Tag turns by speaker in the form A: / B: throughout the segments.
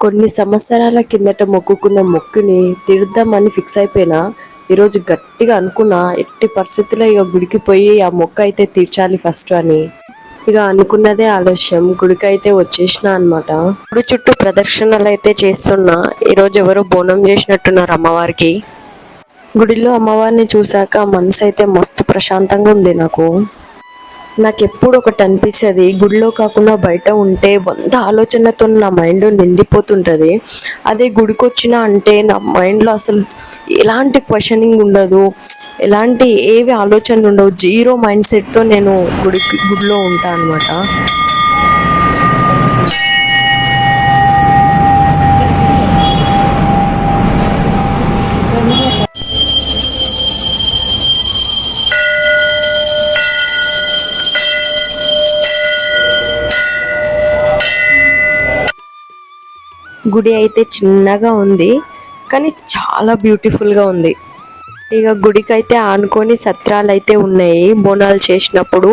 A: కొన్ని సంవత్సరాల కిందట మొక్కుకున్న మొక్కుని తీర్దామని ఫిక్స్ అయిపోయినా ఈరోజు గట్టిగా అనుకున్నా ఎట్టి పరిస్థితుల్లో ఇక గుడికి పోయి ఆ మొక్క అయితే తీర్చాలి ఫస్ట్ అని. ఇక అనుకున్నదే ఆలస్యం, గుడికి అయితే వచ్చేసిన అనమాట. గుడి చుట్టూ ప్రదక్షిణలు అయితే చేస్తున్నా. ఈరోజు ఎవరో బోనం చేసినట్టున్నారు అమ్మవారికి. గుడిలో అమ్మవారిని చూశాక మనసు అయితే మస్తు ప్రశాంతంగా ఉంది నాకు. నాకు ఎప్పుడు ఒకటి అనిపిస్తుంది, గుడిలో కాకుండా బయట ఉంటే 100 ఆలోచనలతో నా మైండ్ నిండిపోతుంటుంది. అదే గుడికి వచ్చినా అంటే నా మైండ్లో అసలు ఎలాంటి క్వశ్చనింగ్ ఉండదు, ఎలాంటి ఏవి ఆలోచనలు ఉండవు, జీరో మైండ్ సెట్తో నేను గుడిలో ఉంటాను అనమాట. గుడి అయితే చిన్నగా ఉంది కానీ చాలా బ్యూటిఫుల్గా ఉంది. ఇక గుడికి అయితే ఆనుకొని సత్రాలు అయితే ఉన్నాయి. బోనాలు చేసినప్పుడు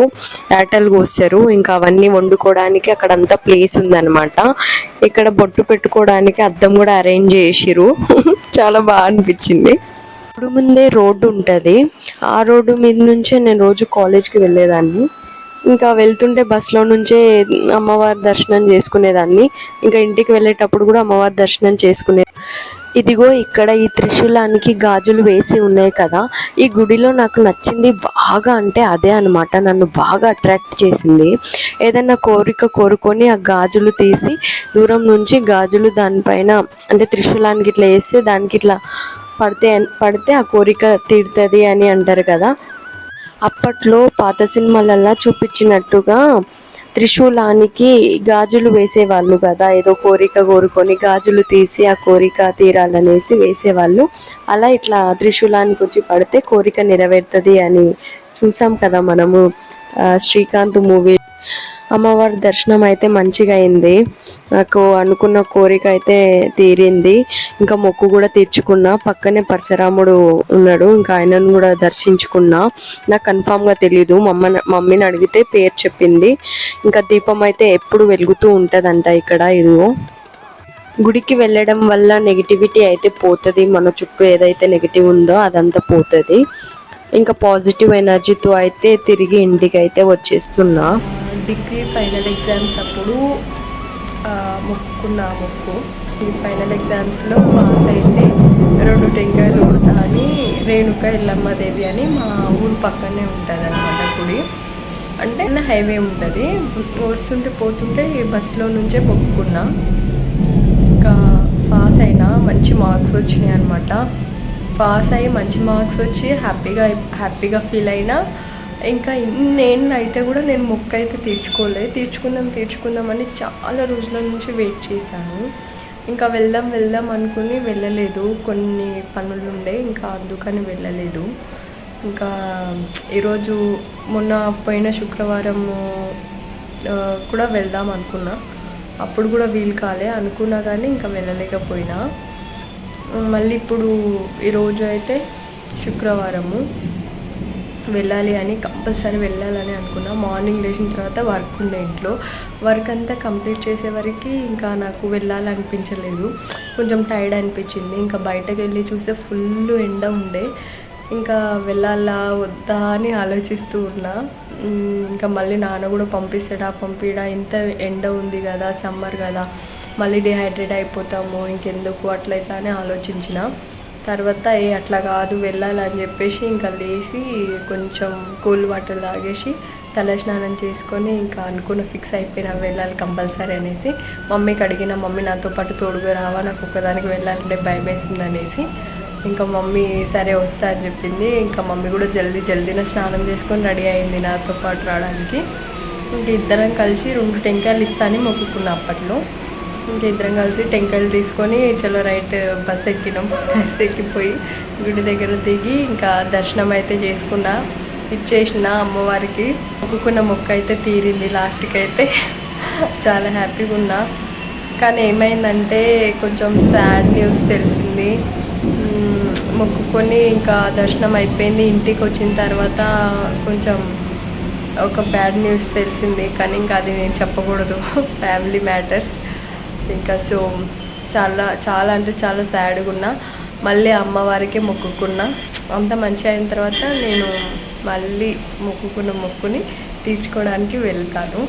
A: యాటలు కోస్తారు, ఇంకా అవన్నీ వండుకోవడానికి అక్కడంతా ప్లేస్ ఉందన్నమాట. ఇక్కడ బొట్టు పెట్టుకోవడానికి అద్దం కూడా అరేంజ్ చేసిరు. చాలా బాగా అనిపించింది. గుడి ముందే రోడ్డు ఉంటుంది, ఆ రోడ్డు మీద నుంచే నేను రోజు కాలేజ్కి వెళ్ళేదాన్ని. ఇంకా వెళ్తుంటే బస్సులో నుంచే అమ్మవారి దర్శనం చేసుకునేదాన్ని. ఇంకా ఇంటికి వెళ్ళేటప్పుడు కూడా అమ్మవారి దర్శనం చేసుకునే. ఇదిగో ఇక్కడ ఈ త్రిశూలానికి గాజులు వేసి ఉన్నాయి కదా, ఈ గుడిలో నాకు నచ్చింది బాగా అంటే అదే అనమాట. నన్ను బాగా అట్రాక్ట్ చేసింది. ఏదైనా కోరిక కోరుకొని ఆ గాజులు తీసి దూరం నుంచి గాజులు దానిపైన అంటే త్రిశూలానికి ఇట్లా వేస్తే దానికి ఇట్లా పడితే ఆ కోరిక తీరుతుంది అని అంటారు కదా. అప్పట్లో పాత సినిమాలల్లా చూపించినట్టుగా త్రిశూలానికి గాజులు వేసేవాళ్ళు కదా, ఏదో కోరిక కోరుకొని గాజులు తీసి ఆ కోరిక తీరాలనేసి వేసేవాళ్ళు. అలా ఇట్లా త్రిశూలానికి వచ్చి పడితే కోరిక నెరవేరుతుంది అని చూసాం కదా మనము శ్రీకాంత్ మూవీ. అమ్మవారి దర్శనం అయితే మంచిగా అయింది. నాకు అనుకున్న కోరిక అయితే తీరింది. ఇంకా మొక్కు కూడా తీర్చుకున్నా. పక్కనే పరశురాముడు ఉన్నాడు, ఇంకా ఆయనను కూడా దర్శించుకున్నా. నాకు కన్ఫామ్గా తెలీదు, మమ్మీని అడిగితే పేరు చెప్పింది. ఇంకా దీపం అయితే ఎప్పుడు వెలుగుతూ ఉంటుందంట ఇక్కడ. ఇదిగో గుడికి వెళ్ళడం వల్ల నెగిటివిటీ అయితే పోతుంది, మన చుట్టూ ఏదైతే నెగిటివ్ ఉందో అదంతా పోతుంది. ఇంకా పాజిటివ్ ఎనర్జీతో అయితే తిరిగి ఇంటికి అయితే వచ్చేస్తున్నా.
B: డిగ్రీ ఫైనల్ ఎగ్జామ్స్ అప్పుడు మొక్కుకున్న మొక్కు ఈ ఫైనల్ ఎగ్జామ్స్లో పాస్ అయితే 2 టెంకాయలు కొడతా అని రేణుక ఎల్లమ్మదేవి అని మా ఊరు పక్కనే ఉంటుంది అనమాట గుడి. అంటే హైవే ఉంటుంది, వస్తుంటే పోతుంటే ఈ బస్సులో నుంచే మొక్కుకున్నా. ఇంకా పాస్ అయినా, మంచి మార్క్స్ వచ్చినాయి అనమాట. పాస్ అయ్యి మంచి మార్క్స్ వచ్చి హ్యాపీగా ఫీల్ అయినా. ఇంకా ఇన్నేళ్ళు అయితే కూడా నేను మొక్క అయితే తీర్చుకుందామని చాలా రోజుల నుంచి వెయిట్ చేశాను. ఇంకా వెళ్దాం అనుకుని వెళ్ళలేదు, కొన్ని పనులు ఉండే, ఇంకా అందుకని వెళ్ళలేదు. ఇంకా ఈరోజు మొన్న పోయిన శుక్రవారం కూడా వెళ్దాం అనుకున్నా, అప్పుడు కూడా వీలు కాలే అనుకున్నా కానీ ఇంకా వెళ్ళలేకపోయినా. మళ్ళీ ఇప్పుడు ఈరోజు అయితే శుక్రవారము వెళ్ళాలి అని, కంపల్సరీ వెళ్ళాలని అనుకున్నా. మార్నింగ్ లేచిన తర్వాత వర్క్ ఉండే, ఇంట్లో వర్క్ అంతా కంప్లీట్ చేసేవరకు ఇంకా నాకు వెళ్ళాలనిపించలేదు, కొంచెం టైర్డ్ అనిపించింది. ఇంకా బయటకు వెళ్ళి చూస్తే ఫుల్ ఎండ ఉండే, ఇంకా వెళ్ళాలా వద్దా అని ఆలోచిస్తూ ఉన్నా. ఇంకా మళ్ళీ నాన్న కూడా పంపిడా, ఇంత ఎండ ఉంది కదా, సమ్మర్ కదా, మళ్ళీ డిహైడ్రేట్ అయిపోతాము, ఇంకెందుకు అట్లా ఇట్లా అని ఆలోచించిన. తర్వాత అట్లా కాదు వెళ్ళాలని చెప్పేసి ఇంకా లేచి కొంచెం కూల్ వాటర్ తాగేసి తలస్నానం చేసుకొని ఇంకా ఫిక్స్ అయిపోయినా వెళ్ళాలి కంపల్సరీ అనేసి. మమ్మీకి అడిగిన, మమ్మీ నాతో పాటు తోడుగా రావా, నాకు ఒక్కదానికి వెళ్ళాలంటే భయం వేస్తుంది అనేసి. ఇంకా మమ్మీ సరే వస్తా అని చెప్పింది. ఇంకా మమ్మీ కూడా జల్దీన స్నానం చేసుకొని రెడీ అయింది నాతో పాటు రావడానికి. ఇంక ఇద్దరం కలిసి 2 టెంకాయలు ఇస్తానని మొక్కుకున్నా అప్పట్లో. ఇంకా ఇద్దరం కలిసి టెంకాయలు తీసుకొని చలో రైట్ బస్ ఎక్కినాం. బస్ ఎక్కిపోయి గుడి దగ్గర దిగి ఇంకా దర్శనం అయితే చేసుకున్నా, ఇచ్చేసిన అమ్మవారికి. మొక్కుకున్న మొక్క అయితే తీరింది లాస్ట్కి అయితే. చాలా హ్యాపీగా ఉన్నా. కానీ ఏమైందంటే కొంచెం సాడ్ న్యూస్ తెలిసింది. మొక్కుకొని ఇంకా దర్శనం అయిపోయింది, ఇంటికి వచ్చిన తర్వాత కొంచెం ఒక బ్యాడ్ న్యూస్ తెలిసింది. కానీ ఇంకా అది నేను చెప్పకూడదు, ఫ్యామిలీ మ్యాటర్స్. ఇంకా సో చాలా చాలా అంటే చాలా సాడ్గా ఉన్నా. మళ్ళీ అమ్మవారికి మొక్కుకున్నా. అంత మంచిగా అయిన తర్వాత నేను మళ్ళీ మొక్కుకున్న మొక్కుని తీర్చుకోవడానికి వెళ్తాను.